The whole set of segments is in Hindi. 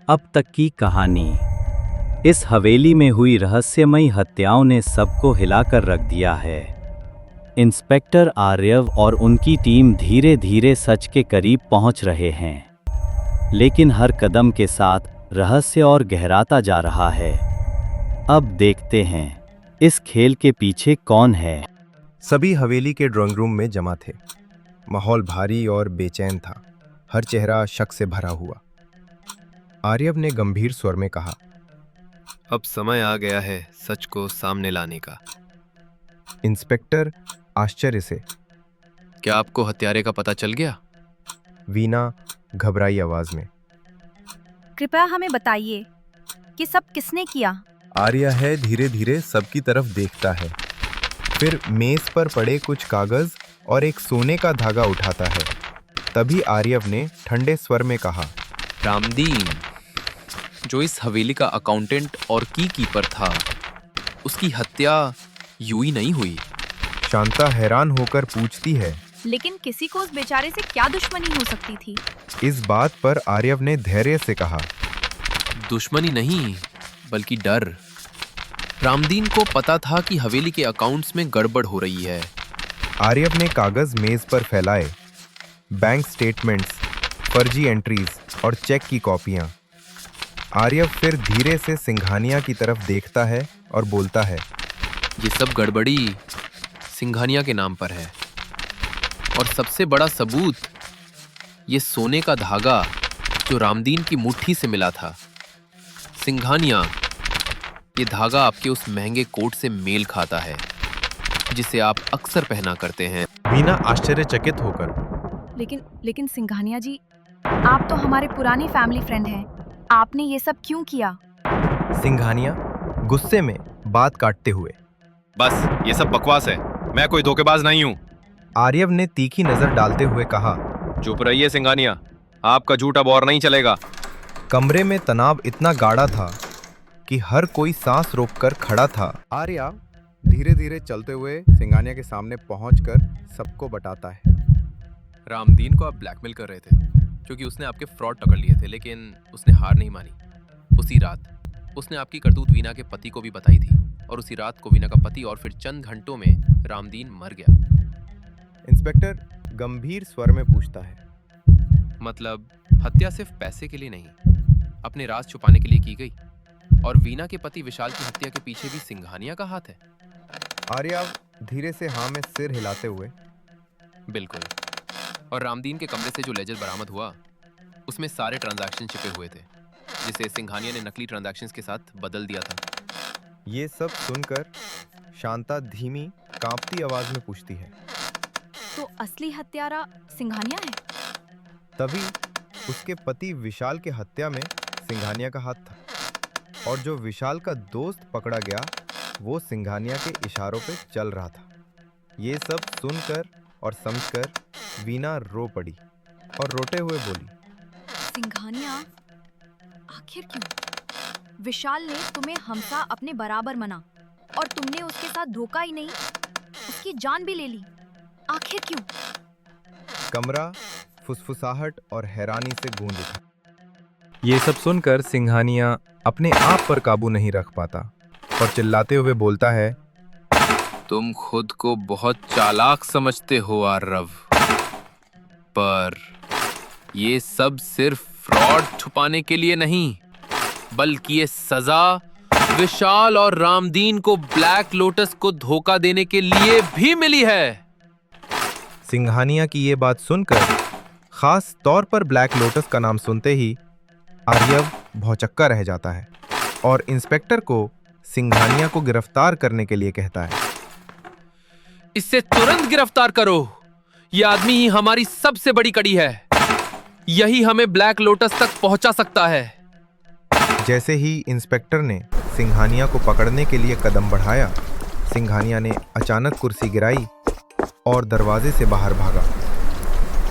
अब तक की कहानी। इस हवेली में हुई रहस्यमयी हत्याओं ने सबको हिलाकर रख दिया है। इंस्पेक्टर आर्यव और उनकी टीम धीरे धीरे सच के करीब पहुंच रहे हैं, लेकिन हर कदम के साथ रहस्य और गहराता जा रहा है। अब देखते हैं इस खेल के पीछे कौन है। सभी हवेली के ड्राइंग रूम में जमा थे। माहौल भारी और बेचैन था, हर चेहरा शक से भरा हुआ। आर्यव ने गंभीर स्वर में कहा, अब समय आ गया है सच को सामने लाने का। इंस्पेक्टर आश्चर्य से, क्या आपको हत्यारे का पता चल गया? वीना घबराई आवाज में, कृपया हमें बताइए कि सब किसने किया। आर्या है धीरे धीरे सबकी तरफ देखता है, फिर मेज पर पड़े कुछ कागज और एक सोने का धागा उठाता है। तभी आर्यव ने ठंडे स्वर में कहा, रामदीन, जो इस हवेली का अकाउंटेंट और कीपर था, उसकी हत्या यूं ही नहीं हुई। शांता हैरान होकर पूछती है, लेकिन किसी को उस बेचारे से क्या दुश्मनी हो सकती थी? इस बात पर आर्यव ने धैर्य से कहा, दुश्मनी नहीं, बल्कि डर। रामदीन को पता था कि हवेली के अकाउंट्स में गड़बड़ हो रही है। आर्यव ने कागज मेज पर फैलाए, बैंक स्टेटमेंट्स, फर्जी एंट्रीज और चेक की कॉपियां। आर्यव फिर धीरे से सिंघानिया की तरफ देखता है और बोलता है, ये सब गड़बड़ी सिंघानिया के नाम पर है, और सबसे बड़ा सबूत ये सोने का धागा जो रामदीन की मुट्ठी से मिला था। सिंघानिया, ये धागा आपके उस महंगे कोट से मेल खाता है जिसे आप अक्सर पहना करते हैं। वीना आश्चर्यचकित होकर, लेकिन सिंघानिया जी, आप तो हमारे पुराने फैमिली फ्रेंड हैं। आपने ये सब क्यों किया? सिंघानिया गुस्से में बात काटते हुए, बस ये सब बकवास है, मैं कोई धोखेबाज नहीं हूँ। आर्यव ने तीखी नजर डालते हुए कहा, चुप रहिए सिंघानिया, आपका झूठ अब और नहीं चलेगा। कमरे में तनाव इतना गाढ़ा था कि हर कोई सांस रोककर खड़ा था। आर्या धीरे धीरे चलते हुए सिंघानिया के सामने पहुंचकर सबको बताता है, रामदीन को आप ब्लैकमेल कर रहे थे क्योंकि उसने आपके फ्रॉड पकड़ लिए थे, लेकिन उसने हार नहीं मानी। उसी रात उसने आपकी करतूत वीना के पति को भी बताई थी, और उसी रात को वीना का पति और फिर चंद घंटों में रामदीन मर गया। इंस्पेक्टर गंभीर स्वर में पूछता है, मतलब हत्या सिर्फ पैसे के लिए नहीं, अपने राज छुपाने के लिए की गई, और वीना के पति विशाल की हत्या के पीछे भी सिंघानिया का हाथ है। आर्या धीरे से हाँ में सिर हिलाते हुए, बिल्कुल। और रामदीन के कमरे से जो लेजर बरामद हुआ, उसमें सारे ट्रांजैक्शन छिपे हुए थे, जिसे सिंघानिया ने नकली ट्रांजैक्शंस के साथ बदल दिया था। ये सब सुनकर शांता धीमी कांपती आवाज में पूछती है, तो असली हत्यारा सिंघानिया है? तभी उसके पति विशाल के हत्या में सिंघानिया का हाथ था, और जो विशाल का दोस्त पकड़ा गया वो सिंघानिया के इशारों पे चल रहा था। ये सब सुनकर और समझकर वीना रो पड़ी और रोते हुए बोली, सिंघानिया, आखिर क्यों? विशाल ने तुम्हें हमसा अपने बराबर मना, और तुमने उसके साथ धोखा ही नहीं, उसकी जान भी ले ली। आखिर क्यों? कमरा फुसफुसाहट और हैरानी से गूंज उठा। ये सब सुनकर सिंघानिया अपने आप पर काबू नहीं रख पाता और चिल्लाते हुए बोलता है, तुम खुद को बहुत चालाक समझते हो आर्यव, पर ये सब सिर्फ फ्रॉड छुपाने के लिए नहीं, बल्कि ये सजा विशाल और रामदीन को ब्लैक लोटस को धोखा देने के लिए भी मिली है। सिंघानिया की ये बात सुनकर, खास तौर पर ब्लैक लोटस का नाम सुनते ही आर्यव भौचक्का रह जाता है और इंस्पेक्टर को सिंघानिया को गिरफ्तार करने के लिए कहता है, इससे तुरंत गिरफ्तार करो। यह आदमी ही हमारी सबसे बड़ी कड़ी है, यही हमें ब्लैक लोटस तक पहुंचा सकता है। जैसे ही इंस्पेक्टर ने सिंघानिया को पकड़ने के लिए कदम बढ़ाया, सिंघानिया ने अचानक कुर्सी गिराई और दरवाजे से बाहर भागा।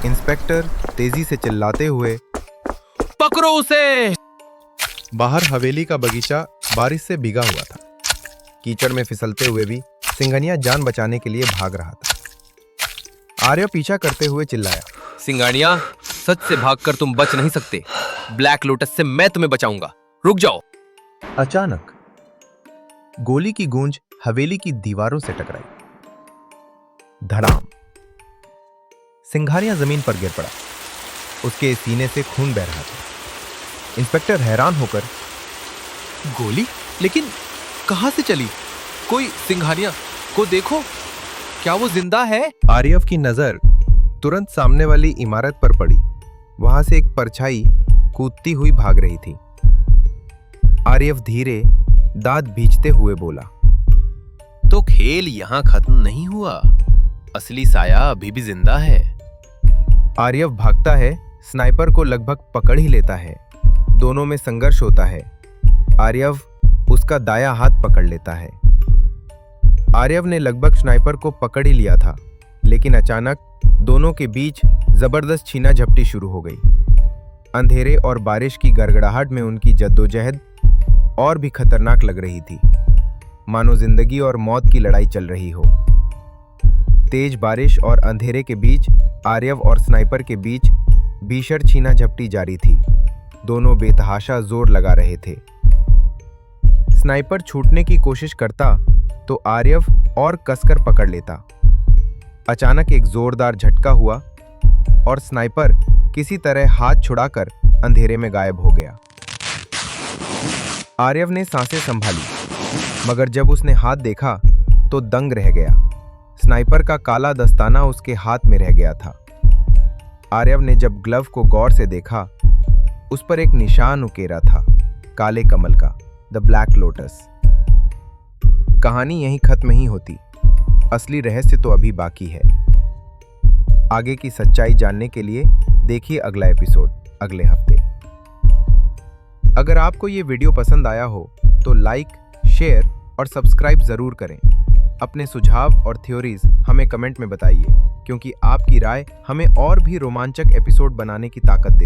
इंस्पेक्टर तेजी से चिल्लाते हुए, पकड़ो उसे। बाहर हवेली का बगीचा बारिश से भीगा हुआ था। कीचड़ में फिसलते हुए भी सिंघानिया जान बचाने के लिए भाग रहा था। आर्य पीछा करते हुए चिल्लाया, सिंघानिया, सच से भागकर तुम बच नहीं सकते। ब्लैक लोटस से मैं तुम्हें बचाऊंगा, रुक जाओ। अचानक गोली की गूंज हवेली की दीवारों से टकराई। धड़ाम। सिंघानिया जमीन पर गिर पड़ा। उसके सीने से खून बह रहा था। इंस्पेक्टर हैरान होकर, गोली? लेकिन कहां से चली? कोई सिंघानिया को देखो, क्या वो जिंदा है? आर्यव की नजर तुरंत सामने वाली इमारत पर पड़ी। वहां से एक परछाई कूदती हुई भाग रही थी। आर्यव धीरे दांत भींचते हुए बोला, तो खेल यहां खत्म नहीं हुआ, असली साया अभी भी जिंदा है। आर्यव भागता है, स्नाइपर को लगभग पकड़ ही लेता है। दोनों में संघर्ष होता है। आर्यव उसका दायां हाथ पकड़ लेता है। आर्यव ने लगभग स्नाइपर को पकड़ ही लिया था, लेकिन अचानक दोनों के बीच जबरदस्त छीना झपटी शुरू हो गई। अंधेरे और बारिश की गड़गड़ाहट में उनकी जद्दोजहद और भी खतरनाक लग रही थी, मानो जिंदगी और मौत की लड़ाई चल रही हो। तेज बारिश और अंधेरे के बीच आर्यव और स्नाइपर के बीच भीषण छीना झपटी जारी थी। दोनों बेतहाशा जोर लगा रहे थे। स्नाइपर छूटने की कोशिश करता तो आर्यव और कसकर पकड़ लेता। अचानक एक जोरदार झटका हुआ और स्नाइपर किसी तरह हाथ छुड़ाकर अंधेरे में गायब हो गया। आर्यव ने सांसें संभाली, मगर जब उसने हाथ देखा तो दंग रह गया। स्नाइपर का काला दस्ताना उसके हाथ में रह गया था। आर्यव ने जब ग्लव को गौर से देखा, उस पर एक निशान उकेरा था, काले कमल का, द ब्लैक लोटस। कहानी यहीं खत्म नहीं होती। असली रहस्य तो अभी बाकी है। आगे की सच्चाई जानने के लिए देखिए अगला एपिसोड अगले हफ्ते। अगर आपको ये वीडियो पसंद आया हो तो लाइक, शेयर और सब्सक्राइब जरूर करें। अपने सुझाव और थ्योरीज हमें कमेंट में बताइए, क्योंकि आपकी राय हमें और भी रोमांचक एपिसोड बनाने की ताकत देती है।